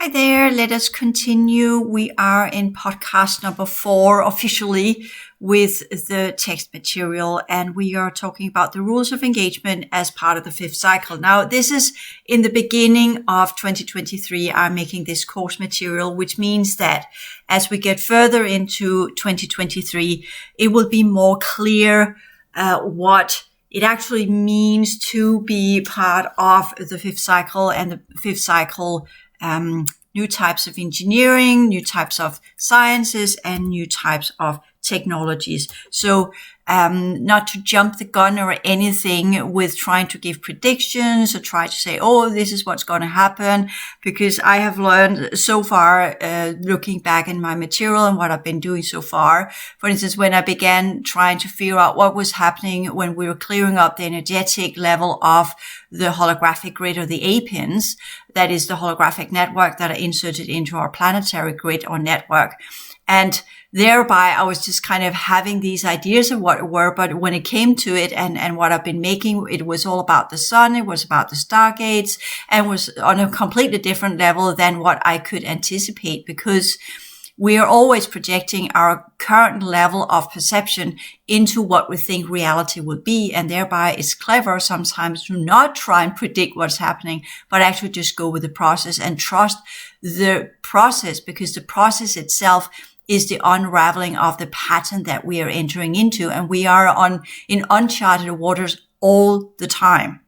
Hi there, let us continue. We are in podcast number 4 officially with the text material, and we are talking about the rules of engagement as part of the 5th cycle. Now, this is in the beginning of 2023. I'm making this course material, which means that as we get further into 2023, it will be more clear what it actually means to be part of the 5th cycle and the 5th cycle new types of engineering, new types of sciences, and new types of technologies. So not to jump the gun or anything with trying to give predictions or try to say, oh, this is what's going to happen, because I have learned so far, looking back in my material and what I've been doing so far. For instance, when I began trying to figure out what was happening when we were clearing up the energetic level of the holographic grid or the A-pins, that is the holographic network that are inserted into our planetary grid or network. And thereby, I was just kind of having these ideas of what it were. But when it came to it and what I've been making, it was all about the sun. It was about the stargates and was on a completely different level than what I could anticipate, because we are always projecting our current level of perception into what we think reality will be. And thereby it's clever sometimes to not try and predict what's happening, but actually just go with the process and trust the process, because the process itself is the unraveling of the pattern that we are entering into. And we are in uncharted waters all the time.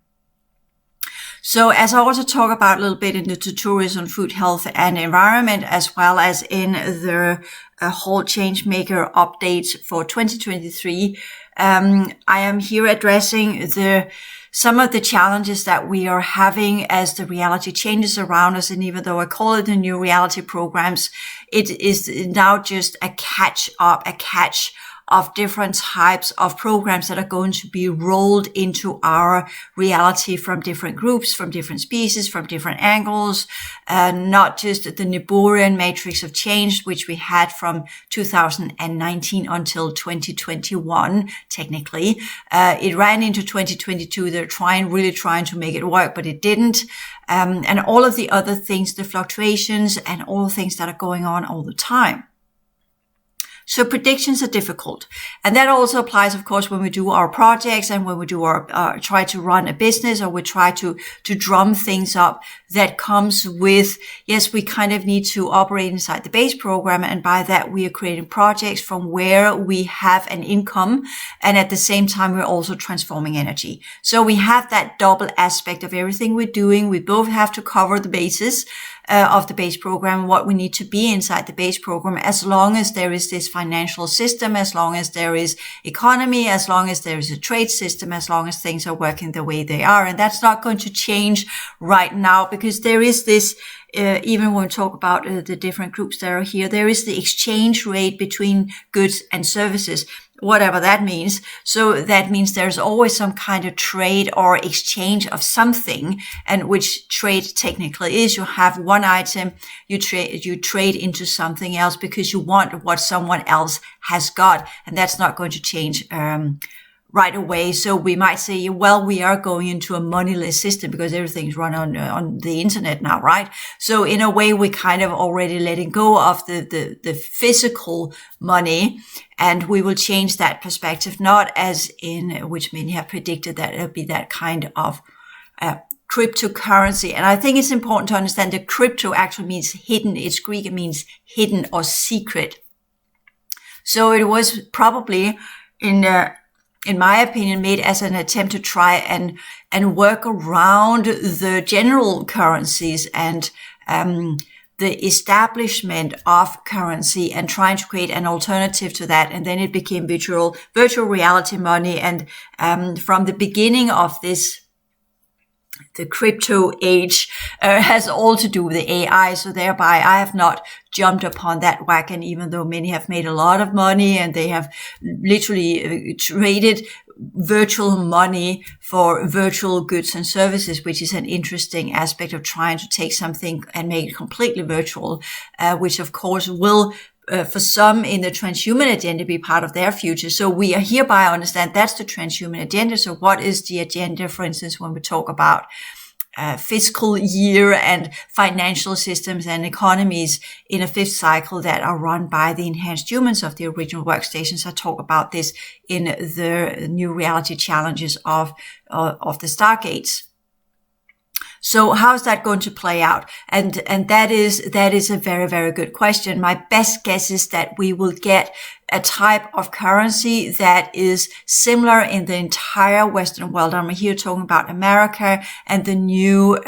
So as I also talk about a little bit in the tutorials on food, health, and environment, as well as in the whole Changemaker updates for 2023, I am here addressing some of the challenges that we are having as the reality changes around us. And even though I call it the new reality programs, it is now just a catch of different types of programs that are going to be rolled into our reality from different groups, from different species, from different angles, not just the Niburian matrix of change, which we had from 2019 until 2021, technically. It ran into 2022. They're really trying to make it work, but it didn't. And all of the other things, the fluctuations and all the things that are going on all the time. So predictions are difficult. And that also applies, of course, when we do our projects and when we do our try to run a business, or we try to drum things up. That comes with, yes, we kind of need to operate inside the base program. And by that, we are creating projects from where we have an income. And at the same time, we're also transforming energy. So we have that double aspect of everything we're doing. We both have to cover the basis of the base program, what we need to be inside the base program, as long as there is this financial system, as long as there is economy, as long as there is a trade system, as long as things are working the way they are. And that's not going to change right now, because there is this, even when we talk about the different groups that are here, there is the exchange rate between goods and services, whatever that means. So that means there's always some kind of trade or exchange of something, and which trade technically is, you have one item, you trade into something else because you want what someone else has got, and that's not going to change right away. So we might say, well, we are going into a moneyless system because everything's run on the internet now, right? So in a way, we kind of already letting go of the physical money, and we will change that perspective, not as in which many have predicted that it'll be that kind of cryptocurrency. And I think it's important to understand that crypto actually means hidden. It's Greek. It means hidden or secret. So it was probably in my opinion, made as an attempt to try and work around the general currencies and the establishment of currency, and trying to create an alternative to that. And then it became virtual reality money. And from the beginning of this, the crypto age has all to do with the AI. So thereby I have not jumped upon that wagon, even though many have made a lot of money and they have literally traded virtual money for virtual goods and services, which is an interesting aspect of trying to take something and make it completely virtual, which of course will for some in the transhuman agenda be part of their future. So we hereby understand that's the transhuman agenda. So what is the agenda, for instance, when we talk about fiscal year and financial systems and economies in a fifth cycle that are run by the enhanced humans of the original workstations. I talk about this in the new reality challenges of the Stargates. So how's that going to play out? And that is a very, very good question. My best guess is that we will get a type of currency that is similar in the entire Western world. I'm here talking about America and the new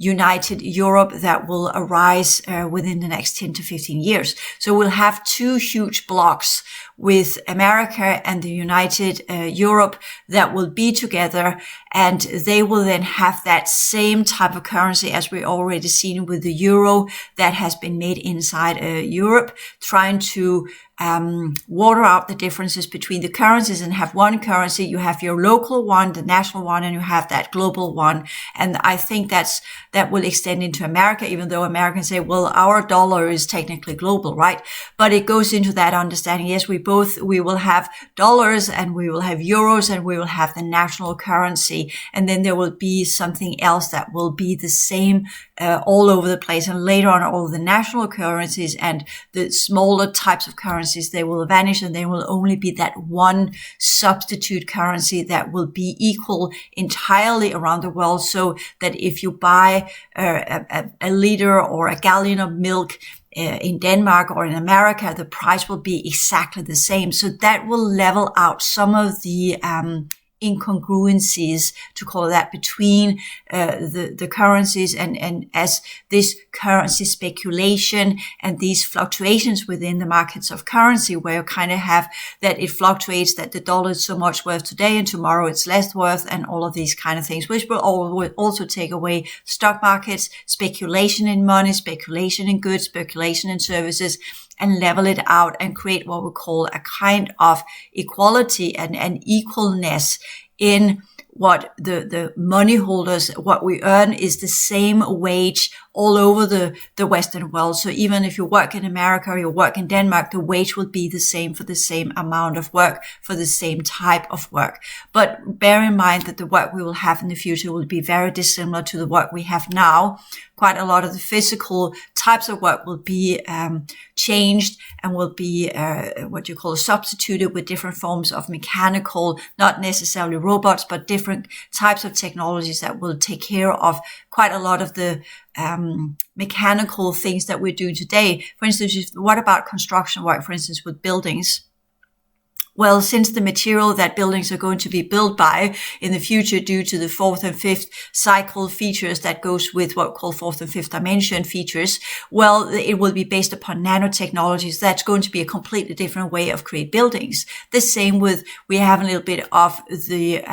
united Europe that will arise within the next 10 to 15 years. So we'll have two huge blocks with America and the united Europe that will be together, and they will then have that same type of currency as we already seen with the euro that has been made inside Europe, trying to water out the differences between the currencies and have one currency. You have your local one, the national one, and you have that global one. And I think that will extend into America, even though Americans say, well, our dollar is technically global, right? But it goes into that understanding. Yes, we will have dollars and we will have euros and we will have the national currency. And then there will be something else that will be the same all over the place. And later on, all the national currencies and the smaller types of currencies, they will vanish, and there will only be that one substitute currency that will be equal entirely around the world, so that if you buy a liter or a gallon of milk in Denmark or in America, the price will be exactly the same. So that will level out some of the incongruencies, to call that, between the currencies, and as this currency speculation and these fluctuations within the markets of currency, where you kind of have that it fluctuates, that the dollar is so much worth today and tomorrow it's less worth, and all of these kind of things, which will also take away stock markets, speculation in money, speculation in goods, speculation in services, and level it out and create what we call a kind of equality and equalness in what the money holders, what we earn is the same wage all over the Western world. So even if you work in America or you work in Denmark, the wage will be the same for the same amount of work, for the same type of work. But bear in mind that the work we will have in the future will be very dissimilar to the work we have now. Quite a lot of the physical types of work will be changed and will be what you call substituted with different forms of mechanical, not necessarily robots, but different types of technologies that will take care of quite a lot of the mechanical things that we're doing today. For instance, what about construction work, for instance, with buildings? Well, since the material that buildings are going to be built by in the future, due to the fourth and fifth cycle features that goes with what we call fourth and fifth dimension features, well, it will be based upon nanotechnologies. That's going to be a completely different way of create buildings. The same with, we have a little bit of the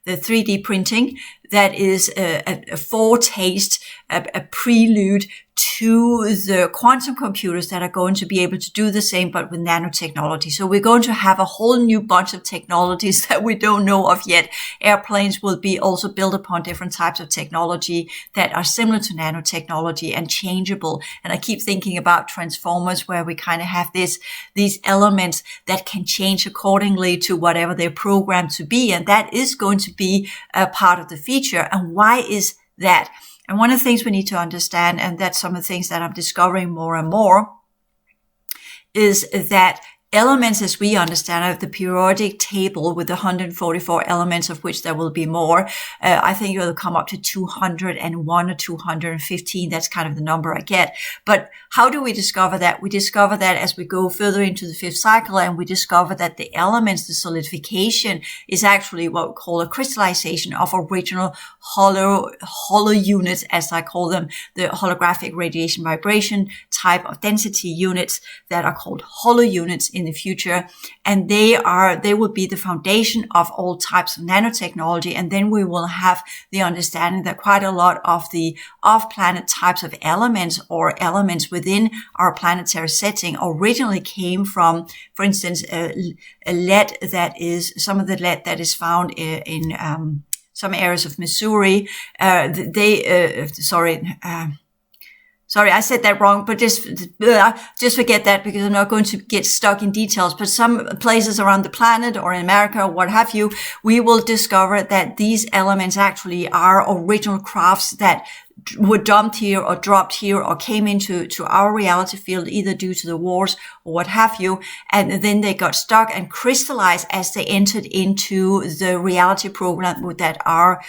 3D printing that is a foretaste, a prelude to the quantum computers that are going to be able to do the same, but with nanotechnology. So we're going to have a whole new bunch of technologies that we don't know of yet. Airplanes will be also built upon different types of technology that are similar to nanotechnology and changeable. And I keep thinking about Transformers, where we kind of have these elements that can change accordingly to whatever they're programmed to be. And that is going to be a part of the feature. And why is that? And one of the things we need to understand, and that's some of the things that I'm discovering more and more, is that elements, as we understand it, the periodic table with the 144 elements, of which there will be more, I think it will come up to 201 or 215. That's kind of the number I get. But how do we discover that? We discover that as we go further into the fifth cycle, and we discover that the elements, the solidification, is actually what we call a crystallization of original hollow units, as I call them, the holographic radiation vibration type of density units that are called hollow units in the future. And they will be the foundation of all types of nanotechnology. And then we will have the understanding that quite a lot of the off-planet types of elements, or elements within our planetary setting, originally came from, for instance, a lead that is, some of the lead that is found in some areas of Missouri. Sorry, I said that wrong, but just forget that because I'm not going to get stuck in details. But some places around the planet or in America or what have you, we will discover that these elements actually are original crafts that were dumped here or dropped here or came into our reality field either due to the wars or what have you. And then they got stuck and crystallized as they entered into the reality program that are,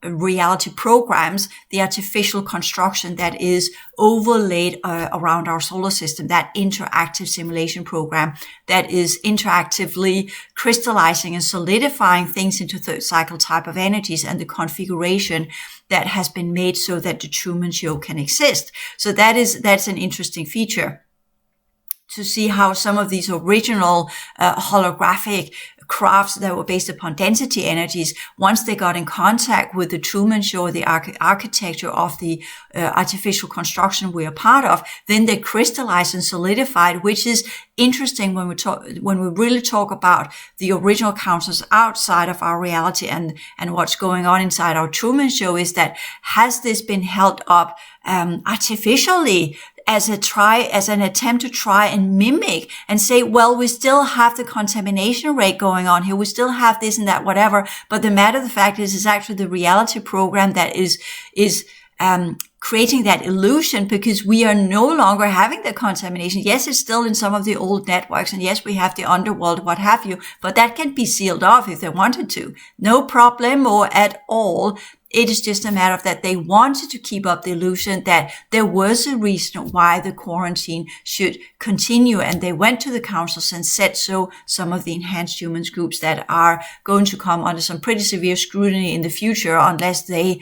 reality programs, the artificial construction that is overlaid around our solar system, that interactive simulation program that is interactively crystallizing and solidifying things into third cycle type of energies and the configuration that has been made so that the Truman Show can exist. So that's an interesting feature to see how some of these original holographic crafts that were based upon density energies, once they got in contact with the Truman Show, the architecture of the artificial construction we are part of, then they crystallized and solidified, which is interesting when we really talk about the original councils outside of our reality and what's going on inside our Truman Show is that has this been held up artificially as an attempt to try and mimic and say, well, we still have the contamination rate going on here. We still have this and that, whatever. But the matter of the fact is, it's actually the reality program that is creating that illusion because we are no longer having the contamination. Yes, it's still in some of the old networks. And yes, we have the underworld, what have you, but that can be sealed off if they wanted to. No problem or at all. It is just a matter of that they wanted to keep up the illusion that there was a reason why the quarantine should continue. And they went to the councils and said so. Some of the enhanced humans groups that are going to come under some pretty severe scrutiny in the future unless they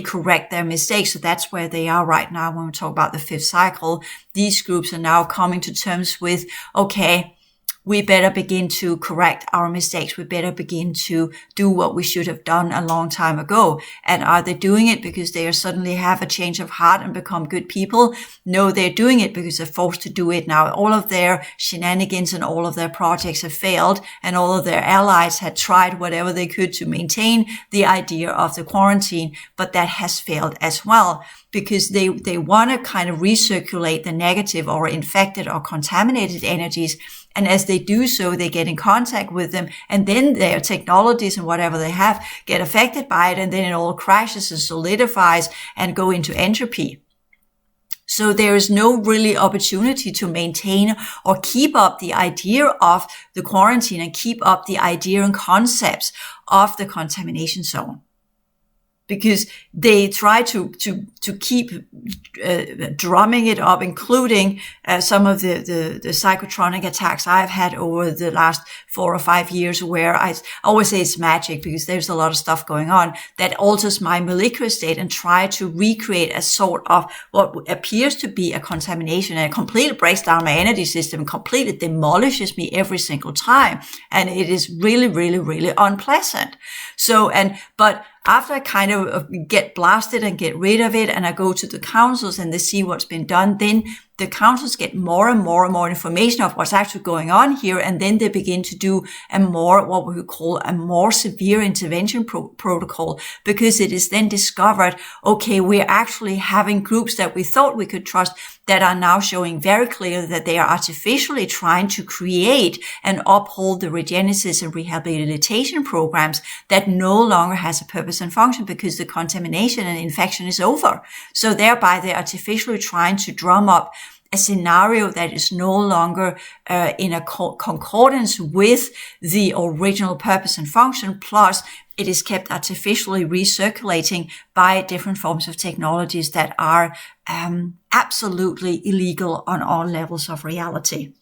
correct their mistakes. So that's where they are right now when we talk about the fifth cycle. These groups are now coming to terms with, okay, we better begin to correct our mistakes. We better begin to do what we should have done a long time ago. And are they doing it because they suddenly have a change of heart and become good people? No, they're doing it because they're forced to do it now. All of their shenanigans and all of their projects have failed, and all of their allies had tried whatever they could to maintain the idea of the quarantine, but that has failed as well. Because they want to kind of recirculate the negative or infected or contaminated energies. And as they do so, they get in contact with them, and then their technologies and whatever they have get affected by it, and then it all crashes and solidifies and go into entropy. So there is no really opportunity to maintain or keep up the idea of the quarantine and keep up the idea and concepts of the contamination zone. Because they try to keep drumming it up, including some of the psychotronic attacks I've had over the last 4 or 5 years, where I always say it's magic because there's a lot of stuff going on that alters my molecular state and try to recreate a sort of what appears to be a contamination, and it completely breaks down my energy system, completely demolishes me every single time, and it is really, really, really unpleasant. But after I kind of get blasted and get rid of it, and I go to the councils and they see what's been done, then the councils get more and more and more information of what's actually going on here. And then they begin to do what we call a more severe intervention protocol, because it is then discovered, okay, we're actually having groups that we thought we could trust that are now showing very clearly that they are artificially trying to create and uphold the regenesis and rehabilitation programs that no longer has a purpose and function because the contamination and infection is over. So thereby they're artificially trying to drum up a scenario that is no longer in a concordance with the original purpose and function, plus it is kept artificially recirculating by different forms of technologies that are absolutely illegal on all levels of reality.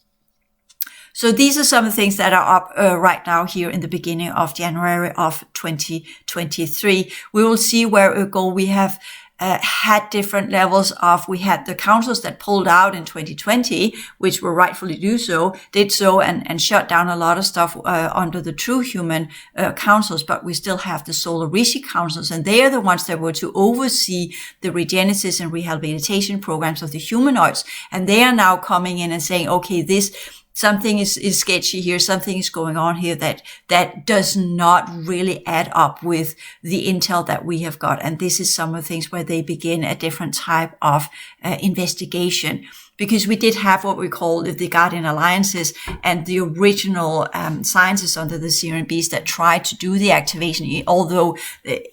So these are some of the things that are up right now here in the beginning of January of 2023. We will see where it will go. We have had different levels of, we had the councils that pulled out in 2020, which were rightfully did so and shut down a lot of stuff under the true human councils, but we still have the solar rishi councils, and they are the ones that were to oversee the regenesis and rehabilitation programs of the humanoids. And they are now coming in and saying, okay, this something is sketchy here, something is going on here that does not really add up with the intel that we have got. And this is some of the things where they begin a different type of investigation. Because we did have what we call the Guardian Alliances and the original scientists under the CRNBs that tried to do the activation, although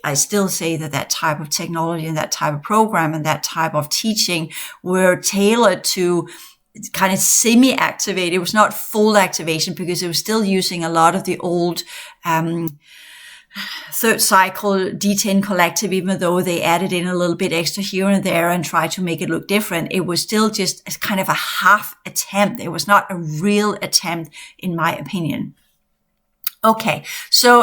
I still say that type of technology and that type of program and that type of teaching were tailored to kind of semi-activate. It was not full activation because it was still using a lot of the old third cycle D10 collective, even though they added in a little bit extra here and there and tried to make it look different. It was still just a kind of a half attempt. It was not a real attempt, in my opinion. Okay, so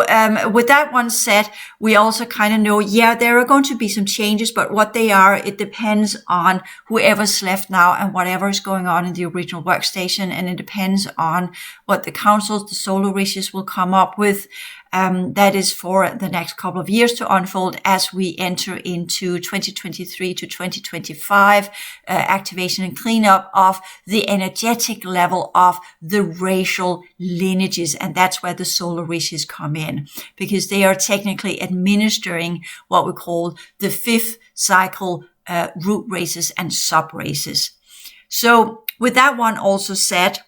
with that one said, we also kind of know, there are going to be some changes, but what they are, it depends on whoever's left now and whatever is going on in the original workstation, and it depends on what the councils, the solo wishes will come up with. That is for the next couple of years to unfold as we enter into 2023 to 2025 activation and cleanup of the energetic level of the racial lineages. And that's where the solar wishes come in, because they are technically administering what we call the fifth cycle root races and sub races. So with that one also said,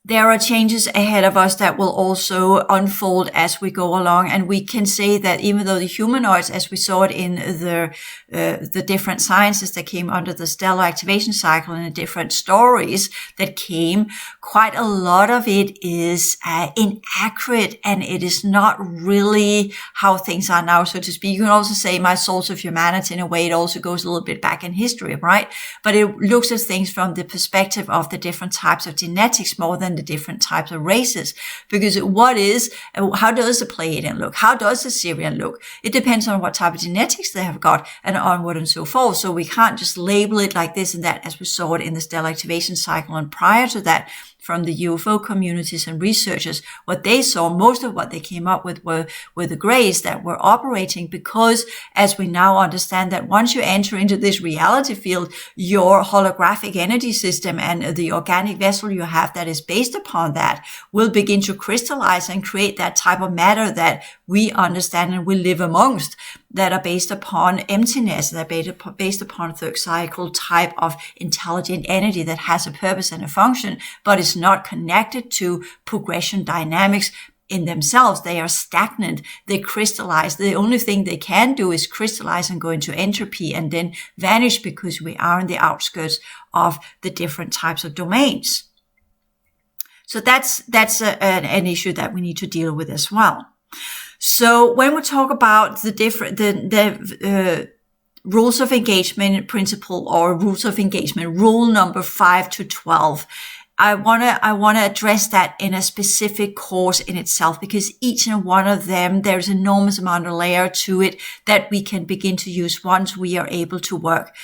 there are changes ahead of us that will also unfold as we go along. And we can say that even though the humanoids, as we saw it in the different sciences that came under the stellar activation cycle and the different stories that came, quite a lot of it is inaccurate, and it is not really how things are now, so to speak. You can also say my source of humanity. In a way, it also goes a little bit back in history, right? But it looks at things from the perspective of the different types of genetics more than the different types of races. Because how does the Pleiadian look? How does the Syrian look? It depends on what type of genetics they have got and onward and so forth. So we can't just label it like this and that, as we saw it in the stellar activation cycle. And prior to that, from the UFO communities and researchers, what they saw, most of what they came up with were the grays that were operating, because as we now understand that once you enter into this reality field, your holographic energy system and the organic vessel you have that is based upon that will begin to crystallize and create that type of matter that we understand and we live amongst, that are based upon emptiness, that are based upon third cycle type of intelligent energy that has a purpose and a function, but is not connected to progression dynamics in themselves. They are stagnant. They crystallize. The only thing they can do is crystallize and go into entropy and then vanish, because we are in the outskirts of the different types of domains. So that's an issue that we need to deal with as well. So when we talk about the rules of engagement principle, or rules of engagement, rule number 5 to 12, I want to address that in a specific course in itself, because each and one of them, there's enormous amount of layer to it that we can begin to use once we are able to work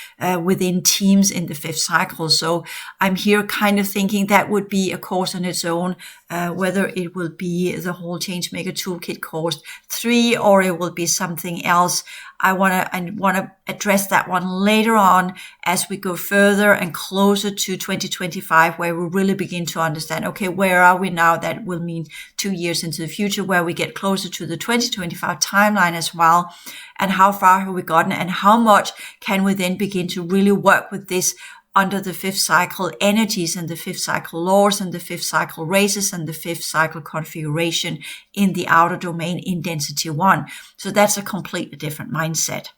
within teams in the fifth cycle. So I'm here kind of thinking that would be a course on its own, whether it will be the whole Changemaker Toolkit course 3 or it will be something else. I want to address that one later on as we go further and closer to 2025, where we really begin to understand, okay, where are we now? That will mean 2 years into the future, where we get closer to the 2025 timeline as well. And how far have we gotten, and how much can we then begin to really work with this under the fifth cycle energies and the fifth cycle laws and the fifth cycle races and the fifth cycle configuration in the outer domain in density 1. So that's a completely different mindset.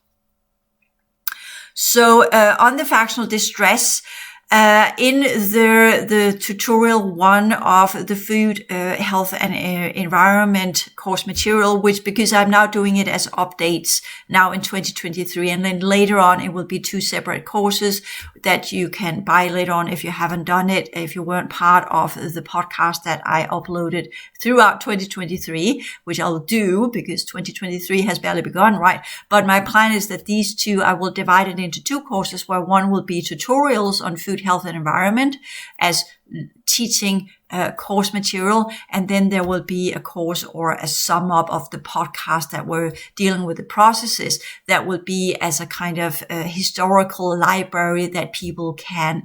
So on the factional distress, in the tutorial 1 of the food, health and environment course material, which, because I'm now doing it as updates now in 2023, and then later on it will be 2 separate courses that you can buy later on if you haven't done it, if you weren't part of the podcast that I uploaded throughout 2023, which I'll do because 2023 has barely begun, right? But my plan is that these 2, I will divide it into 2 courses, where one will be tutorials on food, health and environment as teaching course material, and then there will be a course or a sum up of the podcast that we're dealing with the processes, that will be as a kind of historical library that people can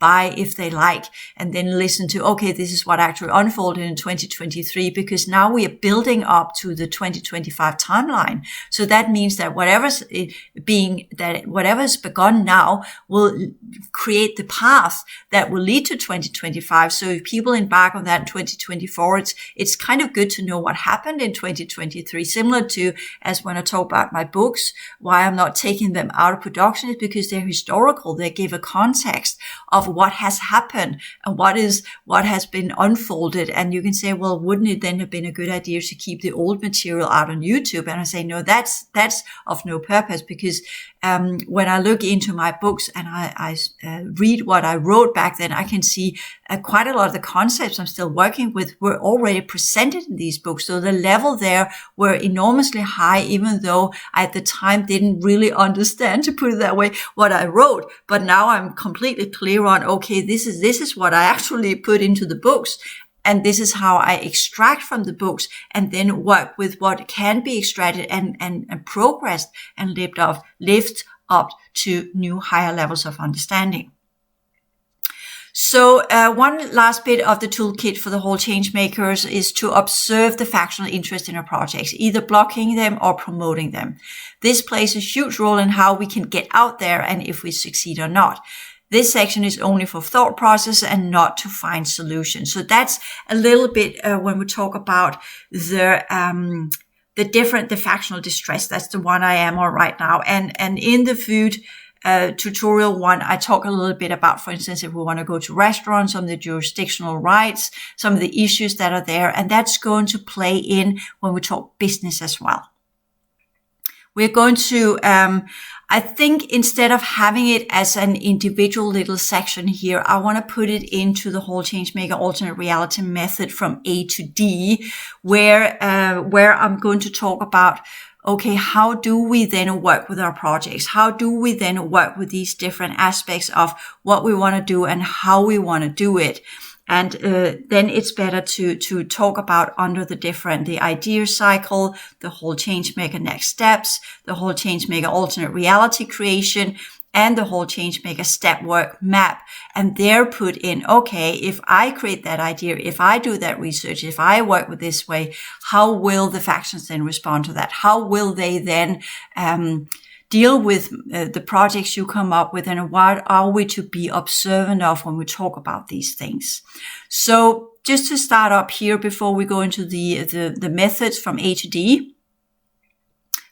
buy if they like, and then listen to, okay, this is what actually unfolded in 2023, because now we are building up to the 2025 timeline. So that means that whatever's begun now will create the path that will lead to 2025. So if people embark on that in 2024, it's kind of good to know what happened in 2023, similar to as when I talk about my books, why I'm not taking them out of production is because they're historical. They give a context of what has happened and what has been unfolded. And you can say, well, wouldn't it then have been a good idea to keep the old material out on YouTube? And I say, no, that's of no purpose, because when I look into my books and I read what I wrote back then, I can see quite a lot of the concepts I'm still working with were already presented in these books. So the level there were enormously high, even though I at the time didn't really understand, to put it that way, what I wrote. But now I'm completely clear on, okay, this is what I actually put into the books. And this is how I extract from the books and then work with what can be extracted and progressed and lift up to new higher levels of understanding. So one last bit of the toolkit for the whole change makers is to observe the factional interest in our projects, either blocking them or promoting them. This plays a huge role in how we can get out there and if we succeed or not. This section is only for thought process and not to find solutions. So that's a little bit when we talk about the factional distress. That's the one I am on right now. And in the food tutorial one, I talk a little bit about, for instance, if we want to go to restaurants, some of the jurisdictional rights, some of the issues that are there. And that's going to play in when we talk business as well. We're going to, I think instead of having it as an individual little section here, I want to put it into the whole Changemaker alternate reality method from A to D, where I'm going to talk about, okay, how do we then work with our projects? How do we then work with these different aspects of what we want to do and how we want to do it? And then it's better to talk about under the idea cycle, the whole Changemaker next steps, the whole Changemaker alternate reality creation, and the whole Changemaker step work map. And they're put in, okay, if I create that idea, if I do that research, if I work with this way, how will the factions then respond to that? How will they then deal with the projects you come up with, and what are we to be observant of when we talk about these things? So just to start up here before we go into the methods from A to D,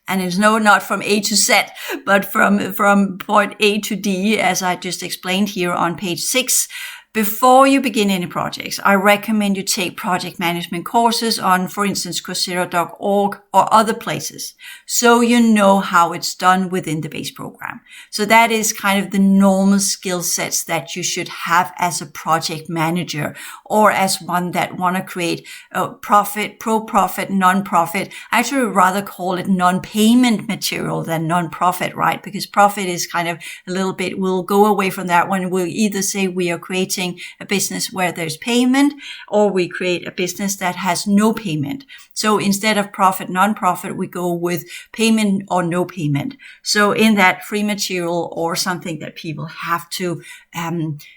and it's not from A to Z, but from point A to D, as I just explained here on page 6. Before you begin any projects, I recommend you take project management courses on, for instance, Coursera.org or other places, so you know how it's done within the base program. So that is kind of the normal skill sets that you should have as a project manager, or as one that want to create a profit, pro-profit, non-profit. I actually rather call it non-payment material than non-profit, right? Because profit is kind of a little bit, we'll go away from that one. We'll either say we are creating a business where there's payment, or we create a business that has no payment. So instead of profit, non-profit, we go with payment or no payment. So in that free material or something that people have to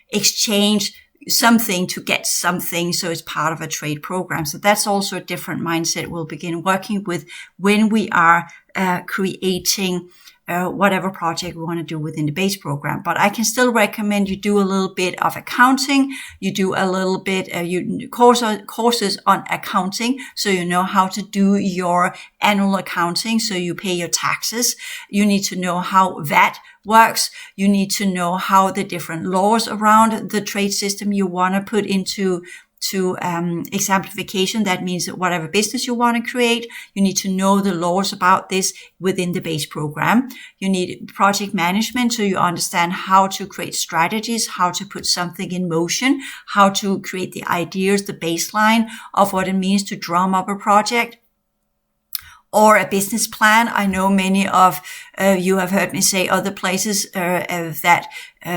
exchange something to get something. So it's part of a trade program. So that's also a different mindset we'll begin working with when we are creating whatever project we want to do within the base program. But I can still recommend you do a little bit of accounting. You do a little bit, courses on accounting, so you know how to do your annual accounting, so you pay your taxes. You need to know how VAT works. You need to know how the different laws around the trade system you want to put into exemplification. That means that whatever business you want to create, you need to know the laws about this within the base program. You need project management, so you understand how to create strategies, how to put something in motion, how to create the ideas, the baseline of what it means to drum up a project. or a business plan. I know many of you have heard me say other places that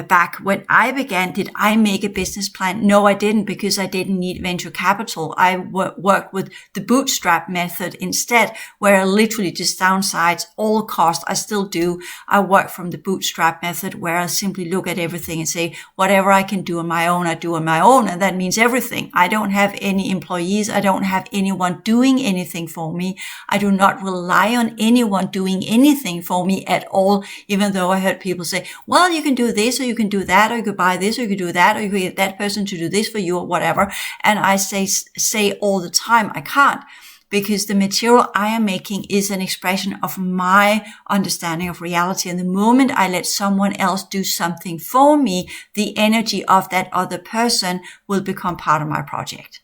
back when I began, did I make a business plan? No, I didn't, because I didn't need venture capital. I worked with the bootstrap method instead, where I literally just downsize all costs. I still do. I work from the bootstrap method, where I simply look at everything and say, whatever I can do on my own, I do on my own. And that means everything. I don't have any employees. I don't have anyone doing anything for me. I do not rely on anyone doing anything for me at all, even though I heard people say, well, you can do this, or you can do that, or you could buy this, or you could do that, or you could get that person to do this for you, or whatever. And I say all the time, I can't, because the material I am making is an expression of my understanding of reality. And the moment I let someone else do something for me, the energy of that other person will become part of my project.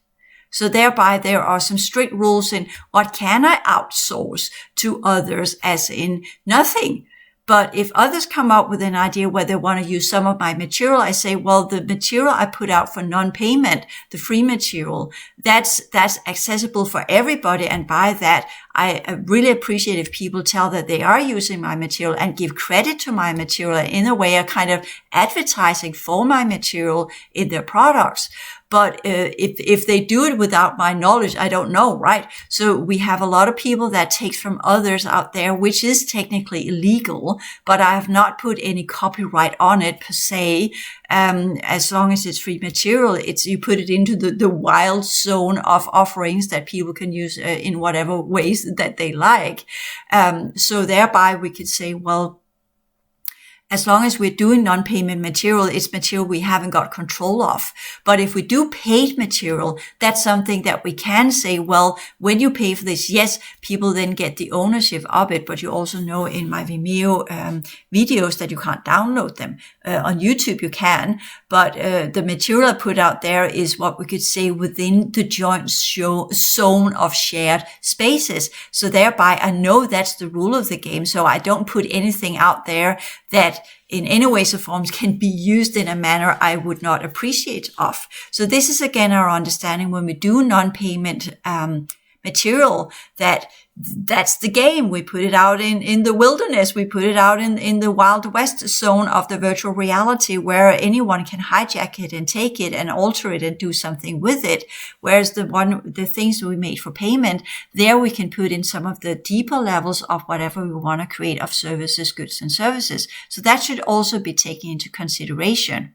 So thereby, there are some strict rules in what can I outsource to others, as in nothing. But if others come up with an idea where they want to use some of my material, I say, well, the material I put out for non-payment, the free material, that's accessible for everybody. And by that, I really appreciate if people tell that they are using my material and give credit to my material, in a way, a kind of advertising for my material in their products. But if they do it without my knowledge, I don't know, right? So we have a lot of people that takes from others out there, which is technically illegal, but I have not put any copyright on it per se. As long as it's free material, you put it into the wild zone of offerings that people can use in whatever ways that they like. So thereby we could say, well, as long as we're doing non-payment material, it's material we haven't got control of. But if we do paid material, that's something that we can say, well, when you pay for this, yes, people then get the ownership of it. But you also know in my Vimeo videos that you can't download them. On YouTube you can, but the material I put out there is what we could say within the joint zone of shared spaces. So thereby I know that's the rule of the game. So I don't put anything out there that in any ways or forms can be used in a manner I would not appreciate of. So this is again our understanding when we do non-payment material, that's the game. We put it out in the wilderness. We put it out in the Wild West zone of the virtual reality, where anyone can hijack it and take it and alter it and do something with it. Whereas the things we made for payment, there we can put in some of the deeper levels of whatever we want to create of services, goods and services. So that should also be taken into consideration.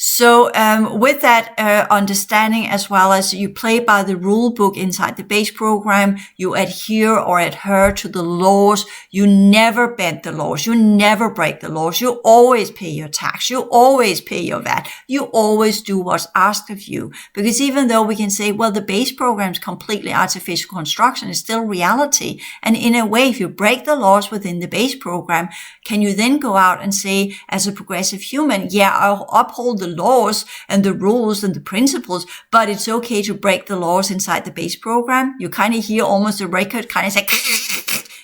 So with that understanding, as well as you play by the rule book inside the base program, you adhere or adhere to the laws. You never bend the laws. You never break the laws. You always pay your tax. You always pay your VAT. You always do what's asked of you. Because even though we can say, well, the base program is completely artificial construction, it's still reality. And in a way, if you break the laws within the base program, can you then go out and say, as a progressive human, yeah, I'll uphold the laws and the rules and the principles, but it's okay to break the laws inside the base program? You kind of hear almost a record kind of say,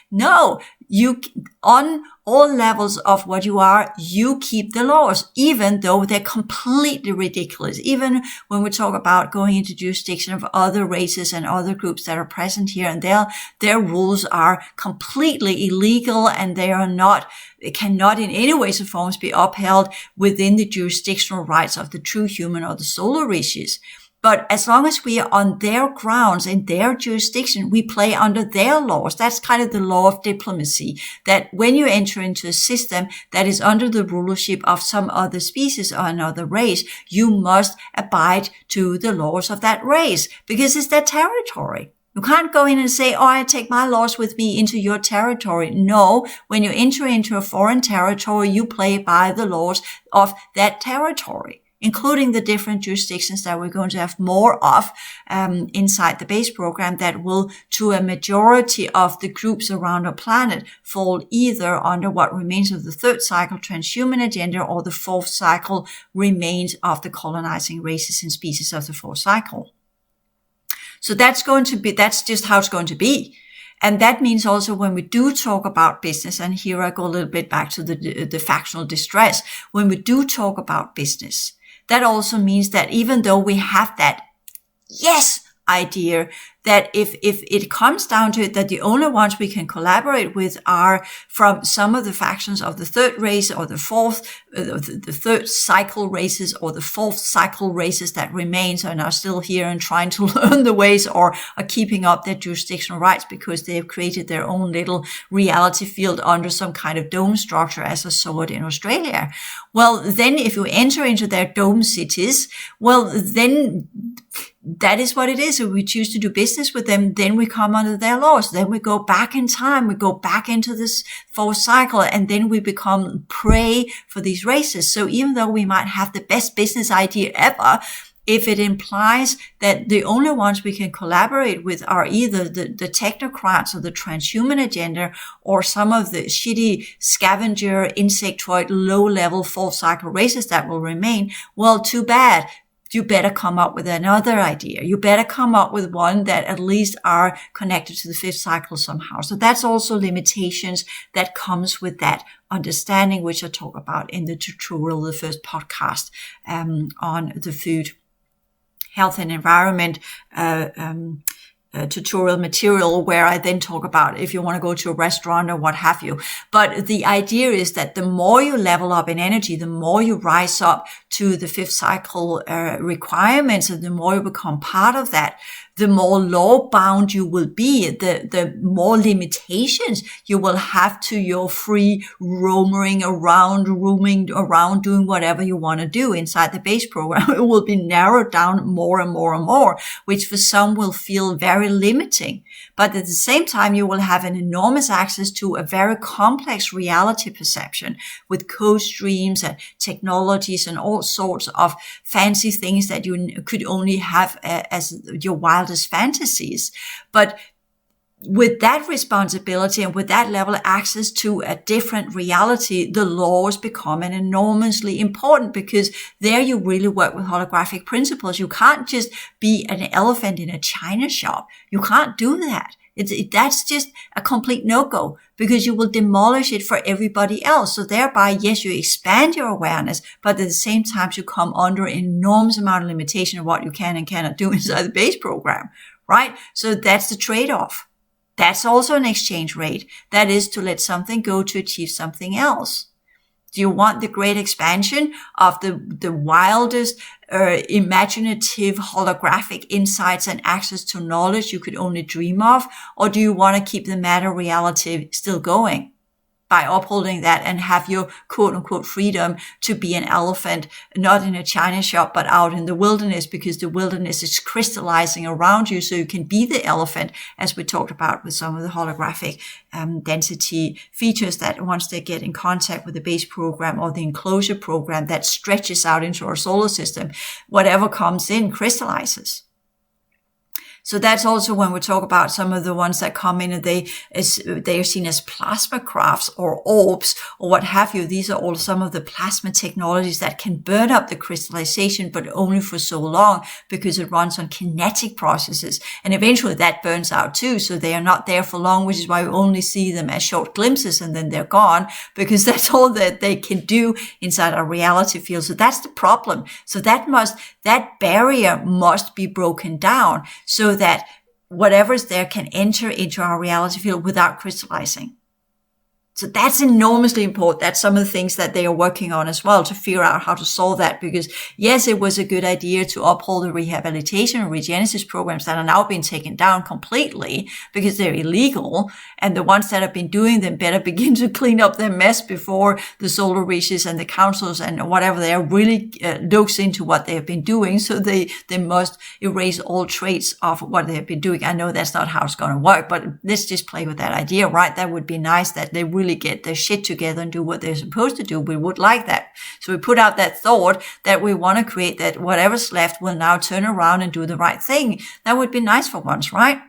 no, you, on all levels of what you are, you keep the laws, even though they're completely ridiculous. Even when we talk about going into jurisdiction of other races and other groups that are present here, and their rules are completely illegal, and they cannot in any ways or forms be upheld within the jurisdictional rights of the true human or the solar rishis. But as long as we are on their grounds, in their jurisdiction, we play under their laws. That's kind of the law of diplomacy, that when you enter into a system that is under the rulership of some other species or another race, you must abide to the laws of that race, because it's their territory. You can't go in and say, oh, I take my laws with me into your territory. No, when you enter into a foreign territory, you play by the laws of that territory, including the different jurisdictions that we're going to have more of inside the base program that will, to a majority of the groups around our planet, fall either under what remains of the third cycle transhuman agenda or the fourth cycle remains of the colonizing races and species of the fourth cycle. So that's just how it's going to be. And that means also when we do talk about business, and here I go a little bit back to the factional distress, when we do talk about business, that also means that even though we have that yes idea that if it comes down to it, that the only ones we can collaborate with are from some of the factions of the third race or the third cycle races or the fourth cycle races that remain and are still here and trying to learn the ways or are keeping up their jurisdictional rights because they have created their own little reality field under some kind of dome structure, as I saw it in Australia. Well, then if you enter into their dome cities, well, then that is what it is. If we choose to do business with them, then we come under their laws. Then we go back in time. We go back into this fourth cycle, and then we become prey for these races. So even though we might have the best business idea ever, if it implies that the only ones we can collaborate with are either the technocrats or the transhuman agenda or some of the shitty scavenger, insectoid, low-level fourth cycle races that will remain, well, too bad. You better come up with another idea. You better come up with one that at least are connected to the fifth cycle somehow. So that's also limitations that comes with that understanding, which I talk about in the tutorial, the first podcast on the food, health and environment tutorial material, where I then talk about if you want to go to a restaurant or what have you. But the idea is that the more you level up in energy, the more you rise up to the fifth cycle requirements, and the more you become part of that, the more law-bound you will be, the more limitations you will have to your free roaming around, doing whatever you want to do inside the base program. It will be narrowed down more and more and more, which for some will feel very limiting. But at the same time, you will have an enormous access to a very complex reality perception with code streams and technologies and all sorts of fancy things that you could only have as your wildest fantasies. But with that responsibility and with that level of access to a different reality, the laws become enormously important, because there you really work with holographic principles. You can't just be an elephant in a china shop. You can't do that. That's just a complete no-go, because you will demolish it for everybody else. So thereby, yes, you expand your awareness, but at the same time, you come under an enormous amount of limitation of what you can and cannot do inside the base program, right? So that's the trade-off. That's also an exchange rate. That is to let something go to achieve something else. Do you want the great expansion of the wildest, imaginative, holographic insights and access to knowledge you could only dream of? Or do you want to keep the matter reality still going by upholding that and have your quote unquote freedom to be an elephant, not in a china shop, but out in the wilderness, because the wilderness is crystallizing around you, so you can be the elephant, as we talked about with some of the holographic density features, that once they get in contact with the base program or the enclosure program that stretches out into our solar system, whatever comes in crystallizes. So that's also when we talk about some of the ones that come in and they are seen as plasma crafts or orbs or what have you. These are all some of the plasma technologies that can burn up the crystallization, but only for so long, because it runs on kinetic processes. And eventually that burns out too. So they are not there for long, which is why we only see them as short glimpses and then they're gone, because that's all that they can do inside our reality field. So that's the problem. So that barrier must be broken down, so that whatever's there can enter into our reality field without crystallizing. So that's enormously important. That's some of the things that they are working on as well, to figure out how to solve that. Because yes, it was a good idea to uphold the rehabilitation and regenesis programs that are now being taken down completely because they're illegal. And the ones that have been doing them better begin to clean up their mess before the solar reaches and the councils and whatever they are really looks into what they have been doing. So they must erase all traits of what they have been doing. I know that's not how it's going to work, but let's just play with that idea, right? That would be nice, that they really get their shit together and do what they're supposed to do. We would like that. So we put out that thought that we want to create that whatever's left will now turn around and do the right thing. That would be nice for once, right?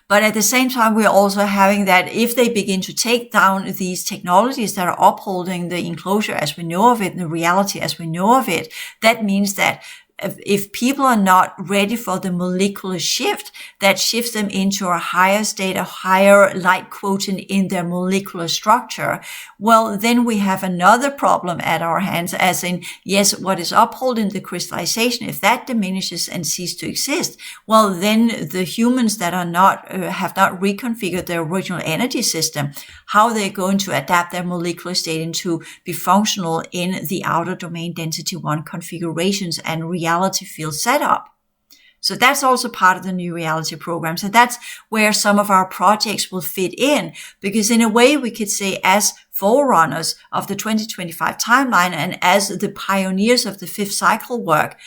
But at the same time, we're also having that if they begin to take down these technologies that are upholding the enclosure as we know of it, and the reality as we know of it, that means that if people are not ready for the molecular shift that shifts them into a higher state, a higher light quotient in their molecular structure, well, then we have another problem at our hands, as in, yes, what is upholding the crystallization, if that diminishes and ceases to exist, well, then the humans that are not, have not reconfigured their original energy system, how they're going to adapt their molecular state into be functional in the outer domain density 1 configurations and reality field setup. So that's also part of the new reality programs. And that's where some of our projects will fit in, because in a way we could say, as forerunners of the 2025 timeline and as the pioneers of the fifth cycle work,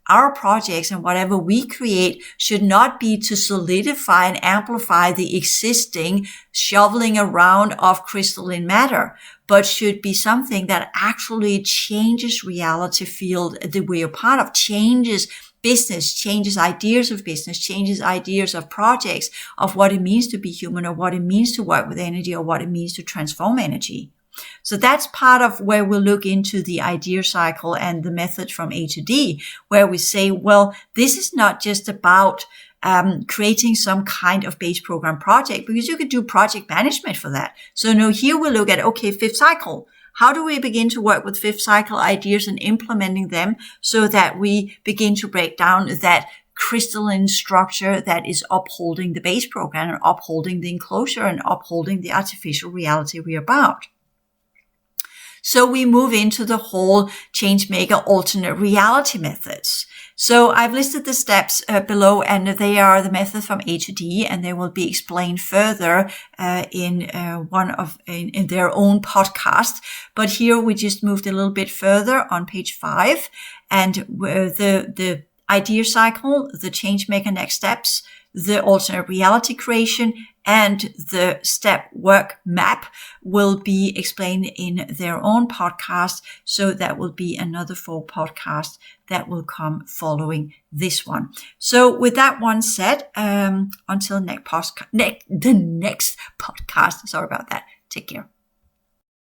our projects and whatever we create should not be to solidify and amplify the existing shoveling around of crystalline matter, but should be something that actually changes reality field that we are part of, changes business, changes ideas of business, changes ideas of projects, of what it means to be human, or what it means to work with energy, or what it means to transform energy. So that's part of where we'll look into the idea cycle and the method from A to D, where we say, well, this is not just about creating some kind of base program project, because you could do project management for that. So no, here we'll look at, okay, fifth cycle. How do we begin to work with fifth cycle ideas and implementing them so that we begin to break down that crystalline structure that is upholding the base program and upholding the enclosure and upholding the artificial reality we're about? So we move into the whole changemaker alternate reality methods. So I've listed the steps below, and they are the method from A to D, and they will be explained further in their own podcast. But here we just moved a little bit further on page 5, and the idea cycle, the changemaker next steps, the alternate reality creation, and the step work map will be explained in their own podcast. So that will be another 4 podcasts that will come following this one. So with that one said, until the next podcast, sorry about that. Take care.